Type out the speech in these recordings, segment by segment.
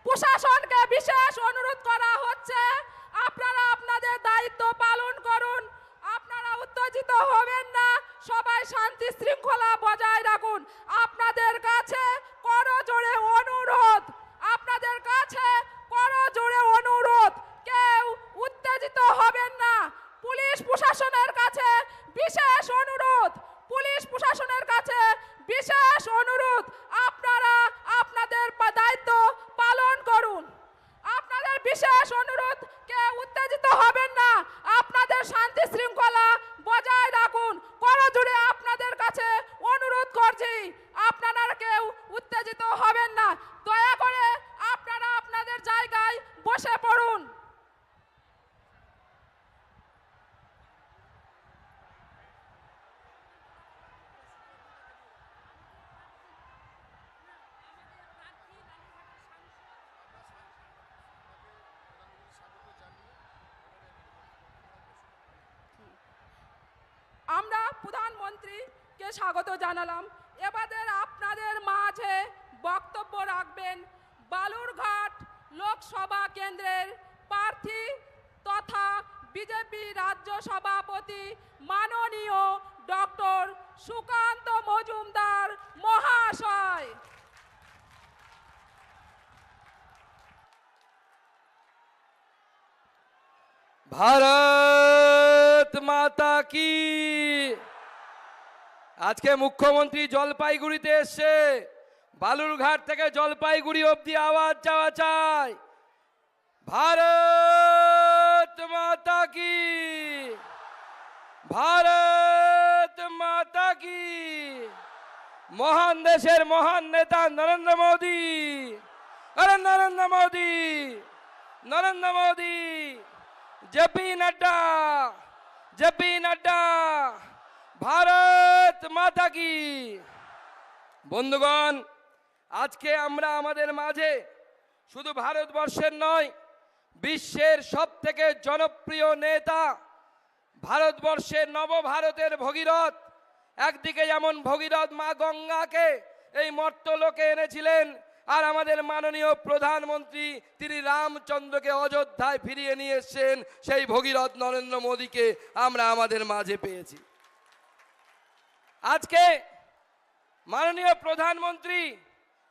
প্রশাসনকে বিশেষ অনুরোধ করা হচ্ছে, আপনারা আপনাদের দায়িত্ব পালন করুন, আপনারা উত্তেজিত হবেন না, সবাই শান্তি শৃঙ্খলা বজায় রাখুন। আপনাদের কাছে করজোড়ে অনুরোধ, আপনাদের কাছে করজোড়ে অনুরোধ, কেউ উত্তেজিত হবেন না। পুলিশ প্রশাসনের কাছে বিশেষ অনুরোধ, পুলিশ প্রশাসনের কাছে বিশেষ অনুরোধ, আপনারা আপনাদের দায়িত্ব পালন করুন। আপনাদের বিশেষ অনুরোধ, কেউ উত্তেজিত হবেন না, আপনাদের শান্তি শৃঙ্খলা বজায় রাখুন। করজোড়ে আপনাদের কাছে অনুরোধ করছি, আপনারা কেউ উত্তেজিত হবেন না, দয়া করে আপনারা আপনাদের জায়গায় বসে পড়ুন। আমরা প্রধানমন্ত্রীকে স্বাগত জানালাম। এবারে আপনাদের মাঝে বক্তব্য রাখবেন বালুরঘাট লোকসভা কেন্দ্রের প্রার্থী তথা বিজেপি রাজ্য সভাপতি মাননীয় ডক্টর সুকান্ত মজুমদার মহাশয়। ভারত মাতা কি। আজকে মুখ্যমন্ত্রী জলপাইগুড়িতে এসছে, বালুরঘাট থেকে জলপাইগুড়ি অবধি আওয়াজ যাওয়া চাই, ভারত মাতা কি, ভারত মাতা কি। মহান দেশের মহান নেতা নরেন্দ্র মোদী, আরে নরেন্দ্র মোদী, নরেন্দ্র মোদী, জেপি নাড্ডা, জেপি নাড্ডা, ভারত মাতা কি। বন্ধুগণ, আজকে আমরা আমাদের মাঝে শুধু ভারতবর্ষের নয়, বিশ্বের সবথেকে জনপ্রিয় নেতা, ভারতবর্ষের নবভারতের ভগীরথ, একদিকে যেমন ভগীরথ মা গঙ্গাকে এই মর্তলোকে এনেছিলেন, আর আমাদের মাননীয় প্রধানমন্ত্রী তিনি রামচন্দ্রকে অযোধ্যায় ফিরিয়ে নিয়ে এসেছেন, সেই ভগীরথ নরেন্দ্র মোদীকে আমরা আমাদের মাঝে পেয়েছি। আজকে মাননীয় প্রধানমন্ত্রী,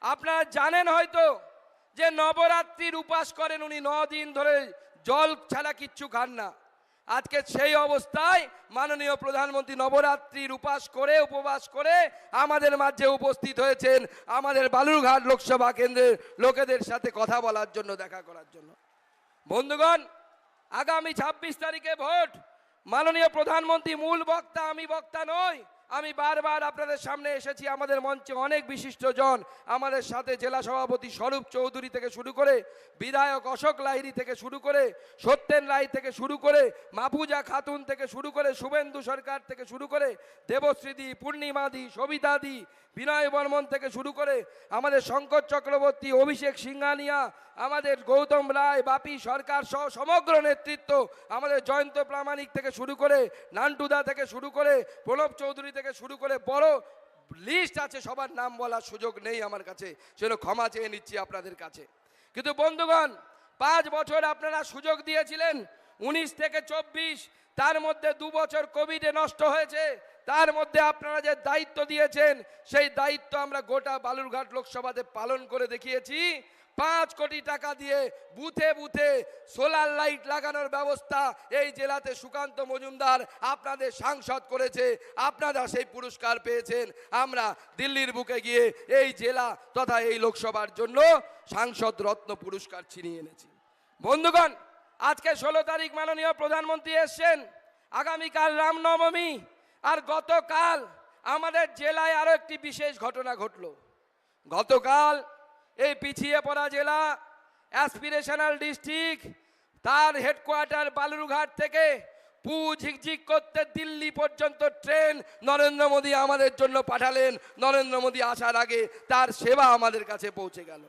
আপনারা জানেন হয়তো যে নবরাত্রির উপাস করেন উনি, 9 দিন ধরে জল ছাড়া কিচ্ছু খান না। আজকে সেই অবস্থায় মাননীয় প্রধানমন্ত্রী নবরাত্রির উপাস করে উপবাস করে আমাদের মাঝে উপস্থিত হয়েছেন, আমাদের বালুরঘাট লোকসভা কেন্দ্রের লোকেদের সাথে কথা বলার জন্য, দেখা করার জন্য। বন্ধুগণ, আগামী 26 তারিখে ভোট। মাননীয় প্রধানমন্ত্রী মূল বক্তা, আমি বক্তা নই। আমি বারবার আপনাদের সামনে এসেছি, আমাদের মঞ্চে অনেক বিশিষ্টজন আমাদের সাথে, জেলা সভাপতি স্বরূপ চৌধুরী থেকে শুরু করে, বিধায়ক অশোক লাহিড়ী থেকে শুরু করে, সত্যেন রায় থেকে শুরু করে, মাহফুজা খাতুন থেকে শুরু করে, শুভেন্দু সরকার থেকে শুরু করে, দেবশ্রীদি, পূর্ণিমাদি, সবিতাদি, বিনয় বর্মন থেকে শুরু করে, আমাদের শঙ্কর চক্রবর্তী, অভিষেক সিংহানিয়া, আমাদের গৌতম রায়, বাপি সরকার সহ সমগ্র নেতৃত্ব, আমাদের জয়ন্ত প্রামাণিক থেকে শুরু করে, নান্টুদা থেকে শুরু করে, প্রণব চৌধুরী থেকে শুরু করে, বড় লিস্ট আছে, সবার নাম বলার সুযোগ নেই আমার কাছে, সেজন্য ক্ষমা চেয়ে নিচ্ছি আপনাদের কাছে। কিন্তু বন্ধুগণ, 5 বছর আপনারা সুযোগ দিয়েছিলেন, 19 থেকে 24, তার মধ্যে 2 বছর কোভিডে নষ্ট হয়েছে, তার মধ্যে আপনারা যে দায়িত্ব দিয়েছেন সেই দায়িত্ব আমরা গোটা বালুরঘাট লোকসভাতে পালন করে দেখিয়েছি। 5 কোটি টাকা দিয়ে বুথে বুথে সোলার লাইট লাগানোর ব্যবস্থা এই জেলাতে সুকান্ত মজুমদার আপনাদের সাংসদ করেছে, আপনারা সেই পুরস্কার পেয়েছেন। আমরা দিল্লির বুকে গিয়ে এই জেলা তথা এই লোকসভার জন্য সাংসদ রত্ন পুরস্কার ছিনিয়ে এনেছি। বন্ধুগণ, আজকে 16 তারিখ মাননীয় প্রধানমন্ত্রী এসছেন, আগামীকাল রামনবমী, আর গতকাল আমাদের জেলায় আরো একটি বিশেষ ঘটনা ঘটল। গতকাল এই পিছিয়ে পড়া জেলা, অ্যাসপিরেশনাল ডিস্ট্রিক্ট, তার হেডকোয়ার্টার বালুরঘাট থেকে পু ঝিকঝিক করতে দিল্লি পর্যন্ত ট্রেন নরেন্দ্র মোদী আমাদের জন্য পাঠালেন। নরেন্দ্র মোদী আসার আগে তার সেবা আমাদের কাছে পৌঁছে গেল।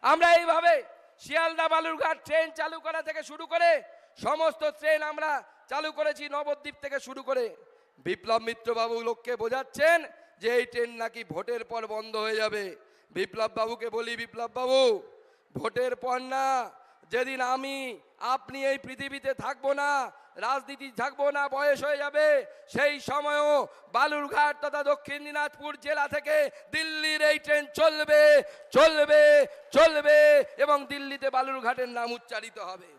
আমরা এইভাবে শিয়ালদা বালুরঘাট ট্রেন চালু করা থেকে শুরু করে সমস্ত ট্রেন আমরা চালু করেছি, নবদ্বীপ থেকে শুরু করে। বিপ্লব মিত্র বাবু লোককে বোঝাচ্ছেন যে এই ট্রেন নাকি ভোটের পর বন্ধ হয়ে যাবে। বিপ্লব বাবুকে বলি, বিপ্লব বাবু, ভোটের পর না, যেদিন আমি আপনি এই পৃথিবীতে থাকবো না, রাজনীতি থাকবো না, বয়স হয়ে যাবে, সেই সময়ও বালুরঘাট তথা দক্ষিণ দিনাজপুর জেলা থেকে দিল্লির এই ট্রেন চলবে চলবে চলবে এবং দিল্লিতে বালুরঘাটের নাম উচ্চারিত হবে।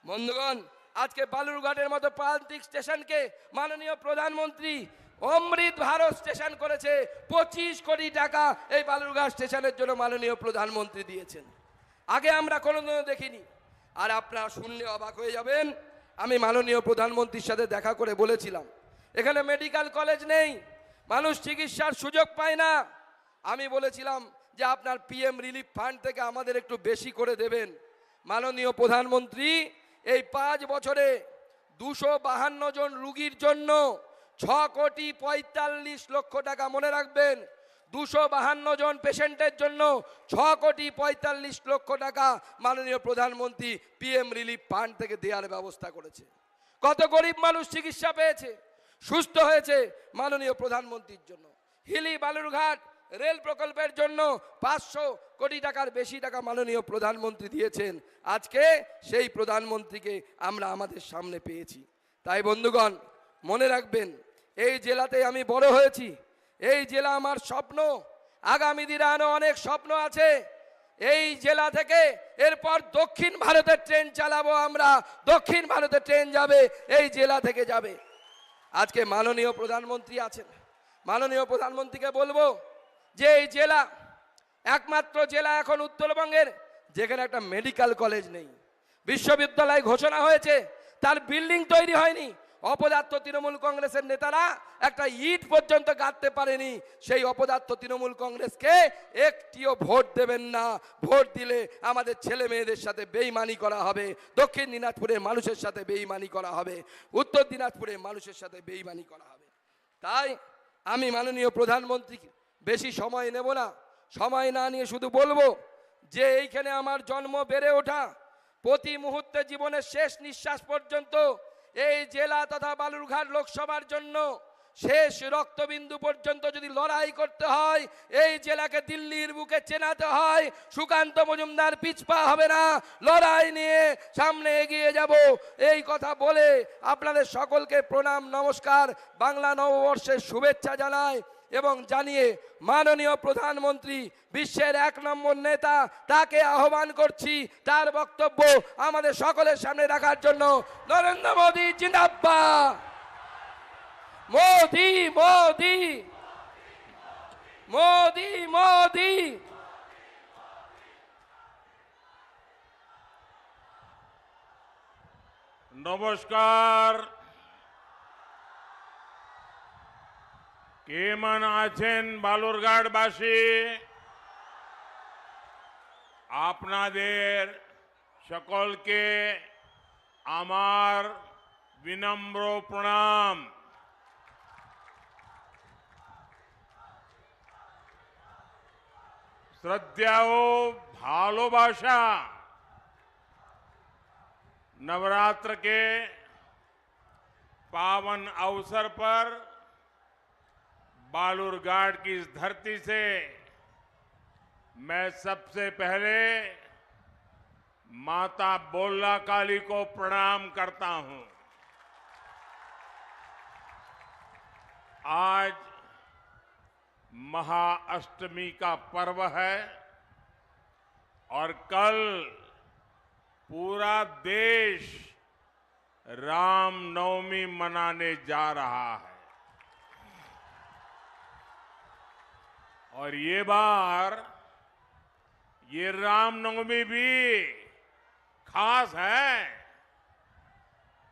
বন্ধুগণ, আজকে বালুরঘাটের মতো প্রান্তিক স্টেশনকে মাননীয় প্রধানমন্ত্রী অমৃত ভারত স্টেশন করেছে। 25 কোটি টাকা এই বালুরঘাট স্টেশনের জন্য মাননীয় প্রধানমন্ত্রী দিয়েছেন। আগে আমরা কোনোদিনও দেখিনি। আর আপনারা শুনলে অবাক হয়ে যাবেন, আমি মাননীয় প্রধানমন্ত্রীর সাথে দেখা করে বলেছিলাম এখানে মেডিকেল কলেজ নেই, মানুষ চিকিৎসার সুযোগ পায় না। আমি বলেছিলাম যে আপনার পিএম রিলিফ ফান্ড থেকে আমাদের একটু বেশি করে দেবেন। মাননীয় প্রধানমন্ত্রী এই 5 বছরে 252 জন রুগীর জন্য 6,45,00,000 টাকা, মনে রাখবেন 252 জন পেশেন্টের জন্য 6,45,00,000 টাকা মাননীয় প্রধানমন্ত্রী পিএম রিলিফ ফান্ড থেকে দেওয়ার ব্যবস্থা করেছে। কত গরিব মানুষ চিকিৎসা পেয়েছে, সুস্থ হয়েছে মাননীয় প্রধানমন্ত্রীর জন্য। হিলি বালুরঘাট রেল প্রকল্পের জন্য 500 কোটি টাকার বেশি টাকা মাননীয় প্রধানমন্ত্রী দিয়েছেন। আজকে সেই প্রধানমন্ত্রীকে আমরা আমাদের সামনে পেয়েছি। তাই বন্ধুগণ, মনে রাখবেন, এই জেলাতে আমি বড় হয়েছি, এই জেলা আমার স্বপ্ন, আগামী দিনে আরো অনেক স্বপ্ন আছে। এই জেলা থেকে এরপর দক্ষিণ ভারতের ট্রেন চালাবো আমরা, দক্ষিণ ভারতের ট্রেন যাবে এই জেলা থেকে যাবে। আজকে মাননীয় প্রধানমন্ত্রী আছেন, মাননীয় প্রধানমন্ত্রীকে বলবো যে এই জেলা একমাত্র জেলা এখন উত্তরবঙ্গের যেখানে একটা মেডিকেল কলেজ নেই। বিশ্ববিদ্যালয় ঘোষণা হয়েছে, তার বিল্ডিং তৈরি হয়নি। অপদার্থ তৃণমূল কংগ্রেসের নেতারা একটা ইট পর্যন্ত গাঁথতে পারেনি। সেই অপদার্থ তৃণমূল কংগ্রেসকে একটিও ভোট দেবেন না। ভোট দিলে আমাদের ছেলে মেয়েদের সাথে বেইমানি করা হবে, দক্ষিণ দিনাজপুরের মানুষের সাথে বেইমানি করা হবে, উত্তর দিনাজপুরের মানুষের সাথে বেইমানি করা হবে। তাই আমি মাননীয় প্রধানমন্ত্রী বেশি সময় নেব না, সময় না নিয়ে শুধু বলবো যে এইখানে আমার জন্ম, বেড়ে ওঠা, প্রতি মুহূর্তে জীবনের শেষ নিঃশ্বাস পর্যন্ত এই জেলা তথা বালুরঘাট লোকসভার জন্য শেষ রক্তবিন্দু পর্যন্ত যদি লড়াই করতে হয়, এই জেলাকে দিল্লির বুকে চেনাতে হয়, সুকান্ত মজুমদার পিছপা হবে না, লড়াই নিয়ে সামনে এগিয়ে যাব। এই কথা বলে আপনাদের সকলকে প্রণাম, নমস্কার, বাংলা নববর্ষের শুভেচ্ছা জানাই এবং জানিয়ে মাননীয় প্রধানমন্ত্রী বিশ্বের 1 নম্বর নেতা, তাকে আহ্বান করছি তার বক্তব্য আমাদের সকলের সামনে রাখার জন্য। নরেন্দ্র মোদী জিন্দাবাদ, মোদি মোদি মোদি মোদি। নমস্কার। কেমন আছেন বালুরঘাটবাসী? আপনাদের সকলকে আমার বিনম্র প্রণাম। শ্রদ্ধা ও ভালোবাসা। नवरात्र के पावन अवसर पर बालूरघाट की इस धरती से मैं सबसे पहले माता बोल्ला काली को प्रणाम करता हूं। आज महाअष्टमी का पर्व है और कल पूरा देश रामनवमी मनाने जा रहा है। और ये बार ये रामनवमी भी खास है,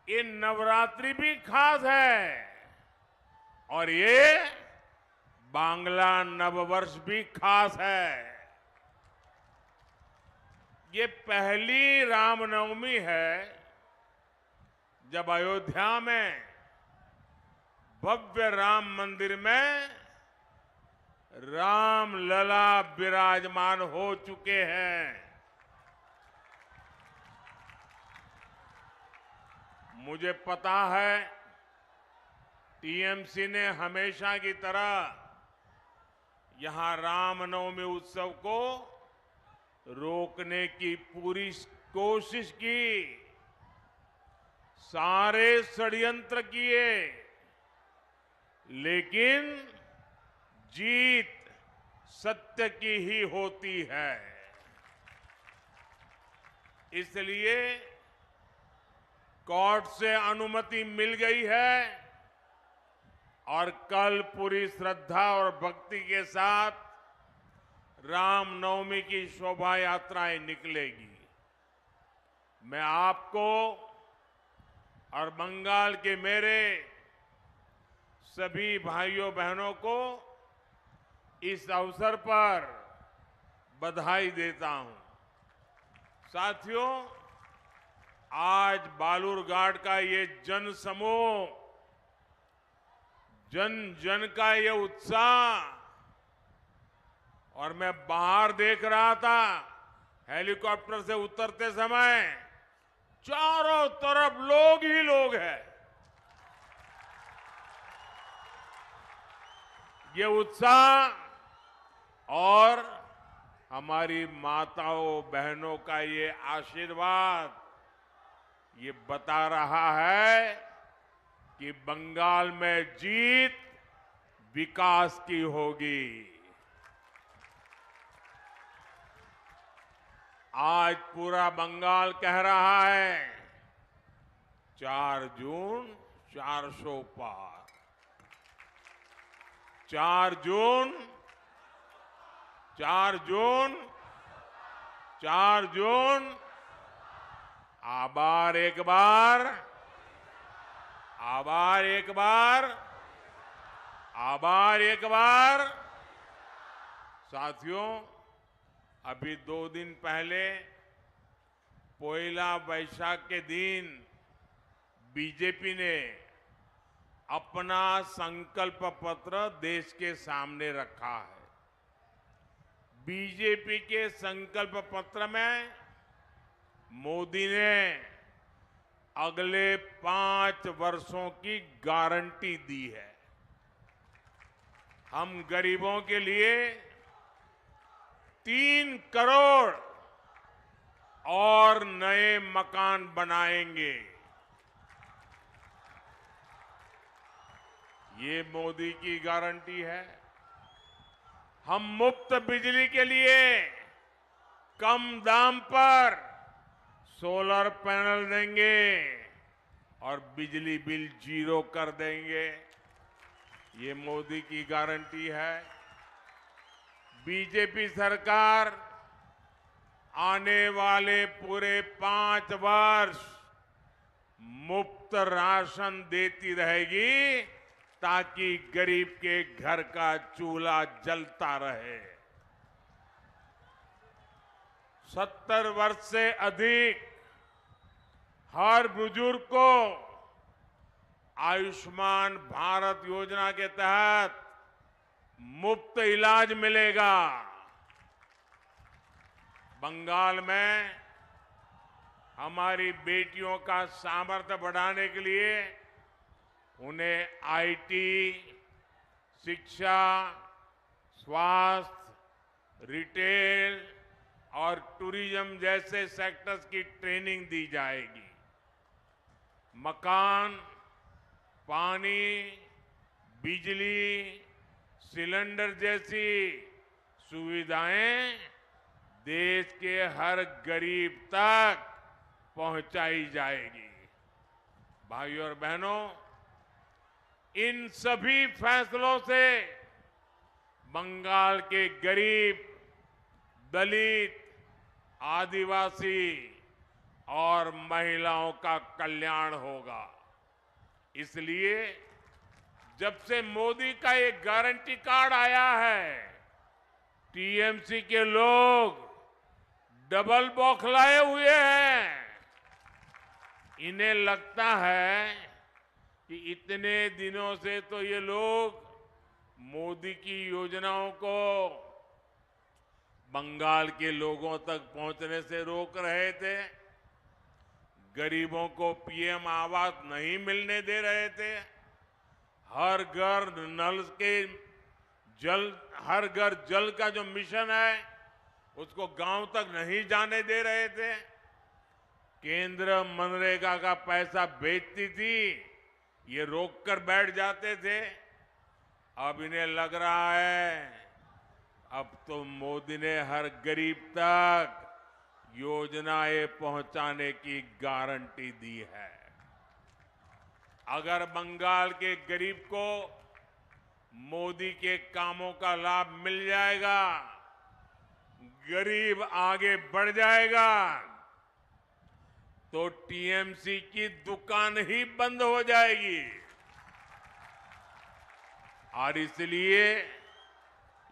ये नवरात्रि भी खास है और ये बांग्ला नववर्ष भी खास है। ये पहली रामनवमी है जब अयोध्या में भव्य राम मंदिर में राम लला विराजमान हो चुके हैं। मुझे पता है टीएमसी ने हमेशा की तरह यहां रामनवमी उत्सव को रोकने की पूरी कोशिश की, सारे षड्यंत्र किए, लेकिन जीत सत्य की ही होती है। इसलिए कोर्ट से अनुमति मिल गई है और कल पूरी श्रद्धा और भक्ति के साथ रामनवमी की शोभा यात्राएं निकलेगी। मैं आपको और बंगाल के मेरे सभी भाइयों बहनों को इस अवसर पर बधाई देता हूं। साथियों, आज बालूरघाट का ये जन समूह, जन जन का ये उत्साह, और मैं बाहर देख रहा था हेलीकॉप्टर से उतरते समय चारों तरफ लोग ही लोग हैं। ये उत्साह और हमारी माताओं बहनों का ये आशीर्वाद ये बता रहा है कि बंगाल में जीत विकास की होगी। आज पूरा बंगाल कह रहा है 4 जून 400 पार, 4 जून 4 जून 4 जून। आभार एक बार, आभार एक बार, आभार एक बार। साथियों, अभी 2 दिन पहले पोइला वैशाख के दिन बीजेपी ने अपना संकल्प पत्र देश के सामने रखा है। बीजेपी के संकल्प पत्र में मोदी ने अगले 5 वर्षों की गारंटी दी है। हम गरीबों के लिए 3 करोड़ और नए मकान बनाएंगे। ये मोदी की गारंटी है। हम मुफ्त बिजली के लिए कम दाम पर सोलर पैनल देंगे और बिजली बिल 0 कर देंगे। ये मोदी की गारंटी है। बीजेपी सरकार आने वाले पूरे 5 वर्ष मुफ्त राशन देती रहेगी ताकि गरीब के घर का चूल्हा जलता रहे। 70 वर्ष से अधिक हर बुजुर्ग को आयुष्मान भारत योजना के तहत मुफ्त इलाज मिलेगा। बंगाल में हमारी बेटियों का सामर्थ्य बढ़ाने के लिए उन्हें आईटी, शिक्षा, स्वास्थ्य, रिटेल और टूरिज्म जैसे सेक्टर्स की ट्रेनिंग दी जाएगी। मकान, पानी, बिजली, सिलेंडर जैसी सुविधाएं देश के हर गरीब तक पहुंचाई जाएगी। भाइयों और बहनों, इन सभी फैसलों से बंगाल के गरीब, दलित, आदिवासी और महिलाओं का कल्याण होगा। इसलिए जब से मोदी का एक गारंटी कार्ड आया है, टीएमसी के लोग डबल बौखलाए हुए हैं। इन्हें लगता है कि इतने दिनों से तो ये लोग मोदी की योजनाओं को बंगाल के लोगों तक पहुंचने से रोक रहे थे, गरीबों को पीएम आवास नहीं मिलने दे रहे थे, हर घर नल के जल, हर घर जल का जो मिशन है उसको गांव तक नहीं जाने दे रहे थे। केंद्र मनरेगा का पैसा भेजती थी, ये रोक कर बैठ जाते थे। अब इन्हें लग रहा है अब तो मोदी ने हर गरीब तक योजनाएं पहुंचाने की गारंटी दी है। अगर बंगाल के गरीब को मोदी के कामों का लाभ मिल जाएगा, गरीब आगे बढ़ जाएगा, तो टीएमसी की दुकान ही बंद हो जाएगी। और इसलिए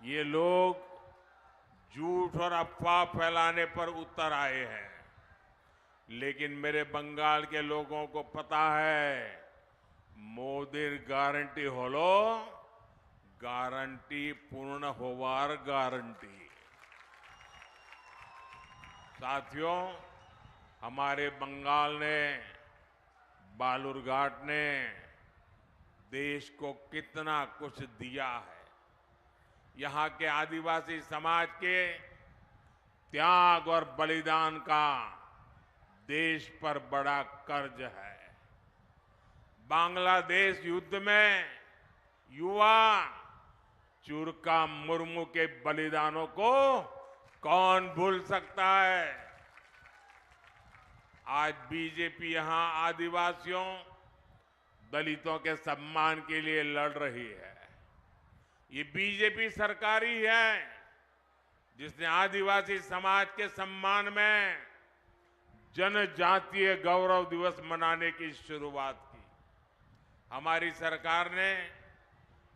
ये लोग झूठ और अफवाह फैलाने पर उतर आए हैं। लेकिन मेरे बंगाल के लोगों को पता है, मोदी गारंटी होलो गारंटी पूर्ण होवार गारंटी। साथियों, हमारे बंगाल ने, बालूरघाट ने देश को कितना कुछ दिया है। यहाँ के आदिवासी समाज के त्याग और बलिदान का देश पर बड़ा कर्ज है। बांग्लादेश युद्ध में युवा चुरका मुर्मू के बलिदानों को कौन भूल सकता है। आज बीजेपी यहां आदिवासियों, दलितों के सम्मान के लिए लड़ रही है। ये बीजेपी सरकार ही है जिसने आदिवासी समाज के सम्मान में जनजातीय गौरव दिवस मनाने की शुरुआत की। हमारी सरकार ने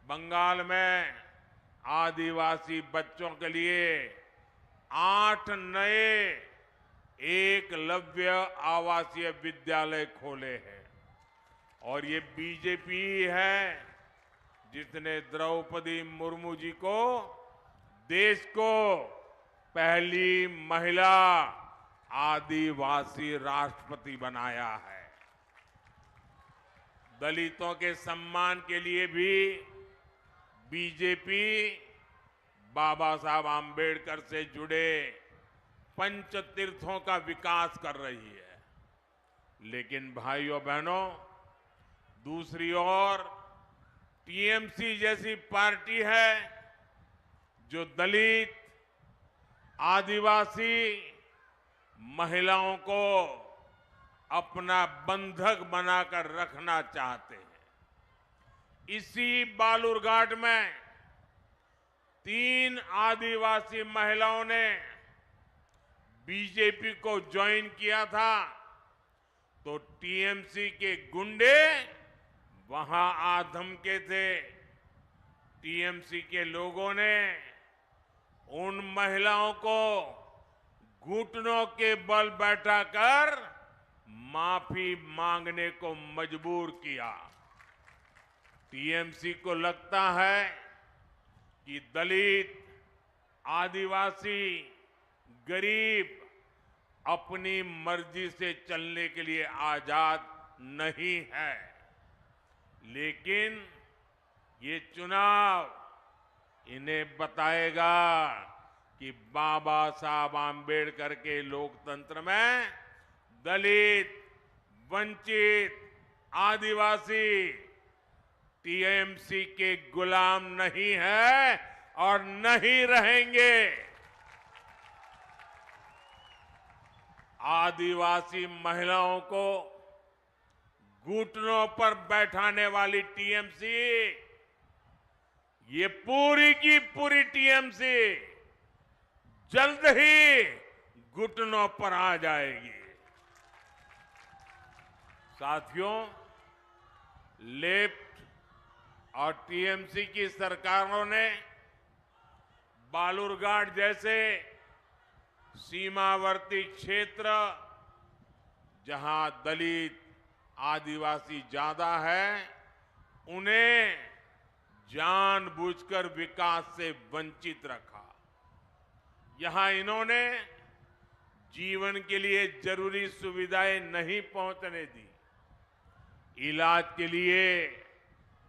बंगाल में आदिवासी बच्चों के लिए 8 नए एकलव्य आवासीय विद्यालय खोले हैं। और ये बीजेपी ही है जिसने द्रौपदी मुर्मू जी को देश को पहली महिला आदिवासी राष्ट्रपति बनाया है। दलितों के सम्मान के लिए भी बीजेपी बाबा साहब आम्बेडकर से जुड़े पंच तीर्थों का विकास कर रही है। लेकिन भाइयों बहनों, दूसरी ओर टीएमसी जैसी पार्टी है जो दलित, आदिवासी, महिलाओं को अपना बंधक बनाकर रखना चाहते हैं। इसी बालूरघाट में 3 आदिवासी महिलाओं ने बीजेपी को ज्वाइन किया था, तो टीएमसी के गुंडे वहां आ धमके थे। टीएमसी के लोगों ने उन महिलाओं को घुटनों के बल बैठाकर माफी मांगने को मजबूर किया। टीएमसी को लगता है कि दलित, आदिवासी, गरीब अपनी मर्जी से चलने के लिए आजाद नहीं है। लेकिन ये चुनाव इन्हें बताएगा कि बाबा साहब आम्बेडकर के लोकतंत्र में दलित, वंचित, आदिवासी टीएमसी के गुलाम नहीं है और नहीं रहेंगे। आदिवासी महिलाओं को घुटनों पर बैठाने वाली टीएमसी, ये पूरी की पूरी टीएमसी जल्द ही घुटनों पर आ जाएगी। साथियों, लेफ्ट और टीएमसी की सरकारों ने बालूरघाट जैसे सीमावर्ती क्षेत्र, जहां दलित, आदिवासी ज्यादा है, उन्हें जानबूझकर विकास से वंचित रखा। यहां इन्होंने जीवन के लिए जरूरी सुविधाएं नहीं पहुंचने दी। इलाज के लिए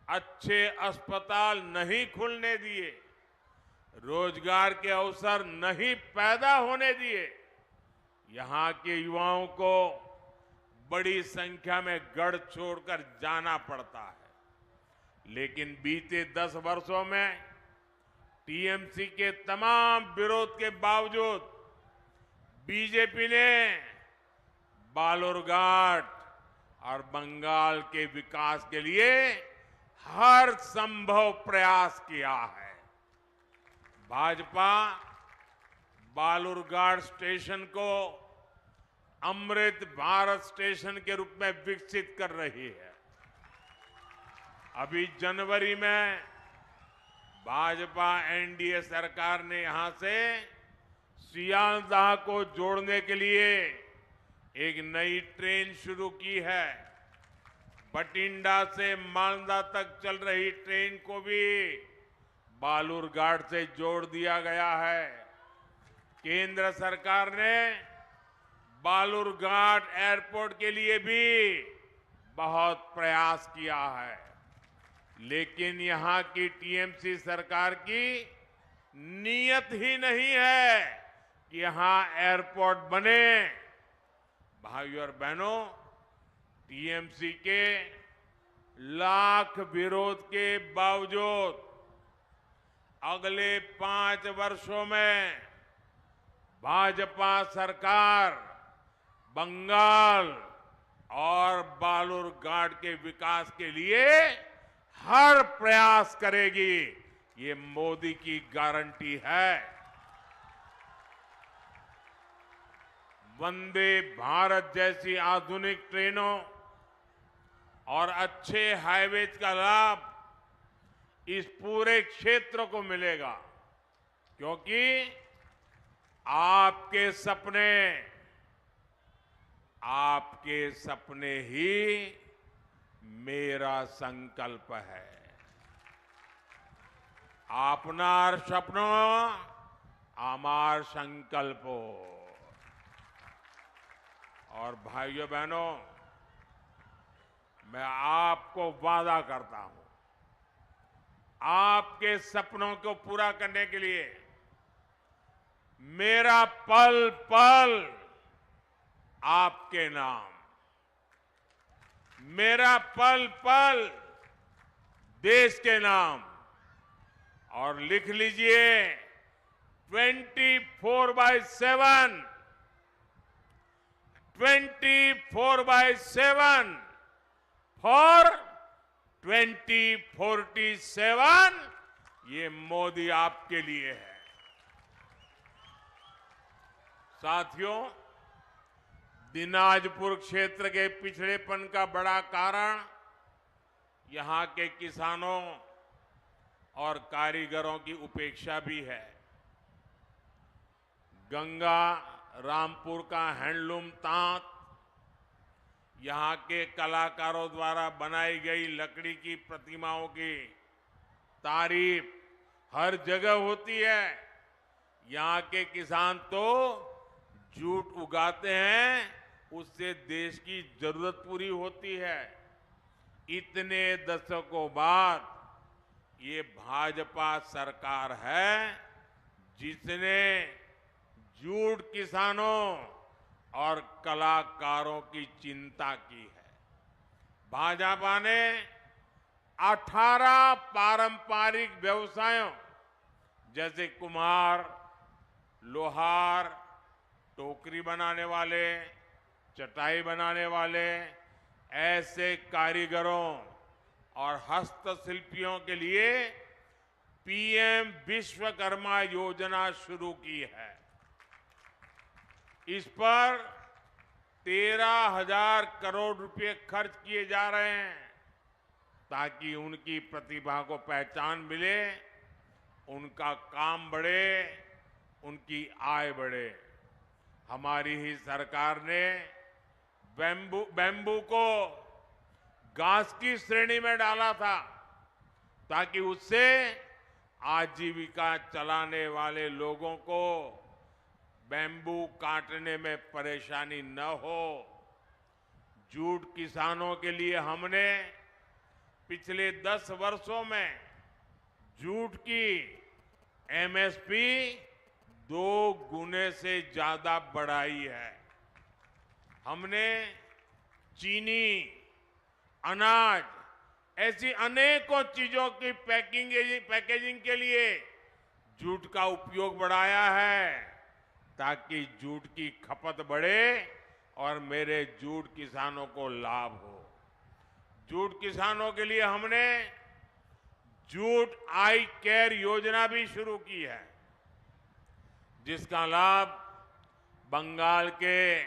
अच्छे अस्पताल नहीं खुलने दिए। रोजगार के अवसर नहीं पैदा होने दिए। यहां के युवाओं को बड़ी संख्या में गढ़ छोड़कर जाना पड़ता है। लेकिन बीते 10 वर्षों में टीएमसी के तमाम विरोध के बावजूद बीजेपी ने बालूरघाट और बंगाल के विकास के लिए हर संभव प्रयास किया है। भाजपा बालूरघाट स्टेशन को अमृत भारत स्टेशन के रूप में विकसित कर रही है। अभी जनवरी में भाजपा एनडीए सरकार ने यहां से सियालदाह को जोड़ने के लिए एक नई ट्रेन शुरू की है। बठिंडा से मालदा तक चल रही ट्रेन को भी बालूरघाट से जोड़ दिया गया है। केंद्र सरकार ने बालूरघाट एयरपोर्ट के लिए भी बहुत प्रयास किया है। लेकिन यहां की टीएमसी सरकार की नीयत ही नहीं है कि यहां एयरपोर्ट बने। भाइयों और बहनों, टीएमसी के लाख विरोध के बावजूद अगले 5 वर्षों में भाजपा सरकार बंगाल और बालूरघाट के विकास के लिए हर प्रयास करेगी। ये मोदी की गारंटी है। वंदे भारत जैसी आधुनिक ट्रेनों और अच्छे हाईवेज का लाभ इस पूरे क्षेत्र को मिलेगा, क्योंकि आपके सपने ही मेरा संकल्प है। आपनार सपनो आमार संकल्पो। और भाइयों बहनों, मैं आपको वादा करता हूं, आपके सपनों को पूरा करने के लिए मेरा पल पल आपके नाम, मेरा पल पल देश के नाम। और लिख लीजिए 24/7 फॉर 2047 ये मोदी आपके लिए है। साथियों, दिनाजपुर क्षेत्र के पिछड़ेपन का बड़ा कारण यहां के किसानों और कारीगरों की उपेक्षा भी है। गंगा रामपुर का हैंडलूम तांत, यहां के कलाकारों द्वारा बनाई गई लकड़ी की प्रतिमाओं की तारीफ हर जगह होती है। यहां के किसान तो जूट उगाते हैं, उससे देश की जरूरत पूरी होती है। इतने दशकों बाद ये भाजपा सरकार है जिसने जूट किसानों और कलाकारों की चिंता की है। भाजपा ने 18 पारंपरिक व्यवसायों जैसे कुम्हार, लोहार, टोकरी बनाने वाले, चटाई बनाने वाले, ऐसे कारीगरों और हस्तशिल्पियों के लिए पीएम विश्वकर्मा योजना शुरू की है। इस पर 13,000 करोड़ रुपए खर्च किए जा रहे हैं ताकि उनकी प्रतिभा को पहचान मिले, उनका काम बढ़े, उनकी आय बढ़े। हमारी ही सरकार ने बैम्बू को घास की श्रेणी में डाला था ताकि उससे आजीविका चलाने वाले लोगों को बैम्बू काटने में परेशानी न हो। जूट किसानों के लिए हमने पिछले 10 वर्षों में जूट की एमएसपी 2 गुने से ज्यादा बढ़ाई है। हमने चीनी, अनाज, ऐसी अनेकों चीजों की पैकेजिंग के लिए जूट का उपयोग बढ़ाया है, ताकि जूट की खपत बढ़े और मेरे जूट किसानों को लाभ हो। जूट किसानों के लिए हमने जूट आई केयर योजना भी शुरू की है, जिसका लाभ बंगाल के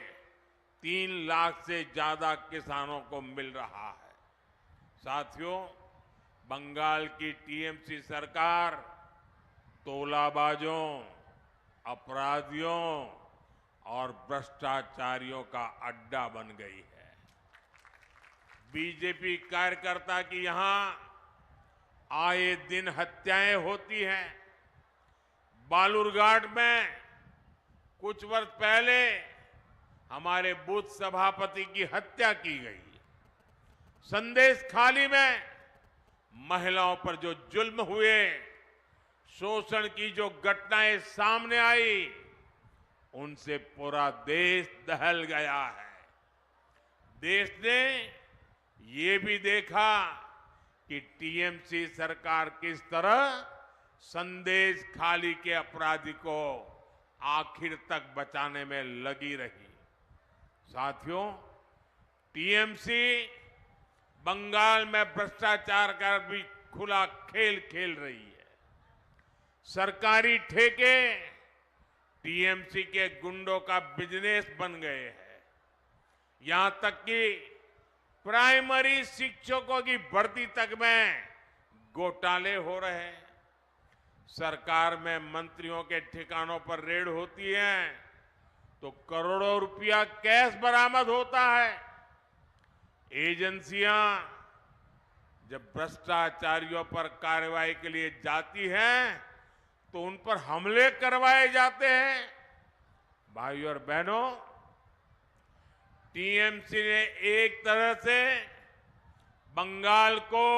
3 लाख से ज्यादा किसानों को मिल रहा है। साथियों, बंगाल की टीएमसी सरकार तोलाबाजों, अपराधियों और भ्रष्टाचारियों का अड्डा बन गई है। बीजेपी कार्यकर्ता की यहां आए दिन हत्याएं होती हैं। बालूरघाट में कुछ वर्ष पहले हमारे बूथ सभापति की हत्या की गई। संदेश खाली में महिलाओं पर जो जुल्म हुए, शोषण की जो घटनाएं सामने आई, उनसे पूरा देश दहल गया है। देश ने ये भी देखा कि टीएमसी सरकार किस तरह संदेश खाली के अपराधी को आखिर तक बचाने में लगी रही। साथियों, टीएमसी बंगाल में भ्रष्टाचार का भी खुला खेल खेल रही है। सरकारी ठेके टीएमसी के गुंडों का बिजनेस बन गए हैं। यहां तक कि प्राइमरी शिक्षकों की भर्ती तक में घोटाले हो रहे हैं। सरकार में मंत्रियों के ठिकानों पर रेड होती है तो करोड़ों रुपया कैश बरामद होता है। एजेंसियां जब भ्रष्टाचारियों पर कार्रवाई के लिए जाती हैं तो उन पर हमले करवाए जाते हैं। भाइयों और बहनों, टीएमसी ने एक तरह से बंगाल को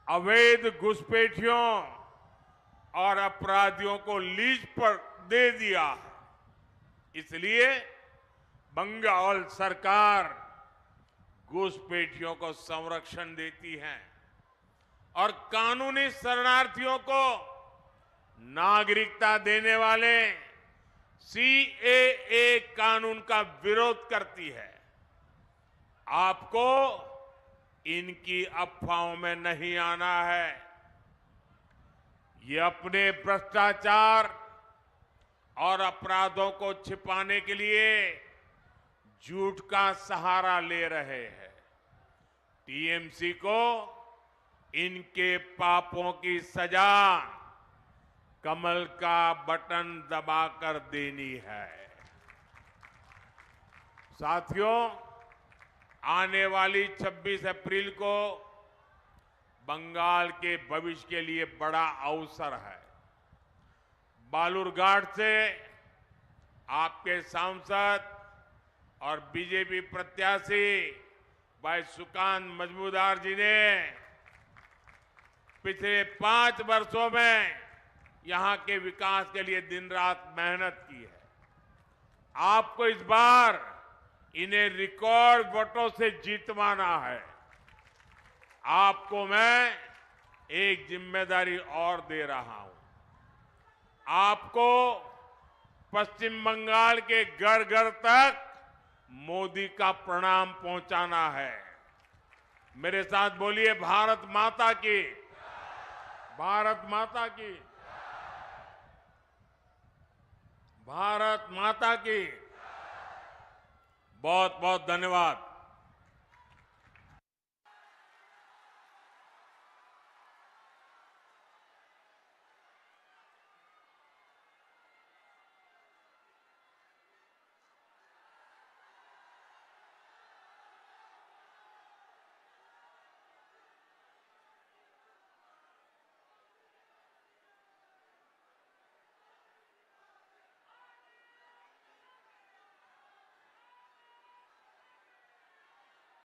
अवैध घुसपैठियों और अपराधियों को लीज पर दे दिया है। इसलिए बंगाल सरकार घुसपैठियों को संरक्षण देती है और कानूनी शरणार्थियों को नागरिकता देने वाले सीएए कानून का विरोध करती है। आपको इनकी अफवाहों में नहीं आना है। ये अपने भ्रष्टाचार और अपराधों को छिपाने के लिए झूठ का सहारा ले रहे हैं। टीएमसी को इनके पापों की सजा कमल का बटन दबाकर देनी है। साथियों, आने वाली 26 अप्रैल को बंगाल के भविष्य के लिए बड़ा अवसर है। बालूरघाट से आपके सांसद और बीजेपी प्रत्याशी भाई सुकांत मजमूदार जी ने पिछले 5 वर्षों में यहां के विकास के लिए दिन रात मेहनत की है। आपको इस बार इन्हें रिकॉर्ड वोटों से जीतवाना है। आपको मैं एक जिम्मेदारी और दे रहा हूं। आपको पश्चिम बंगाल के घर घर तक मोदी का प्रणाम पहुंचाना है। मेरे साथ बोलिए, भारत माता की, भारत माता की, भारत माता की। बहुत बहुत धन्यवाद।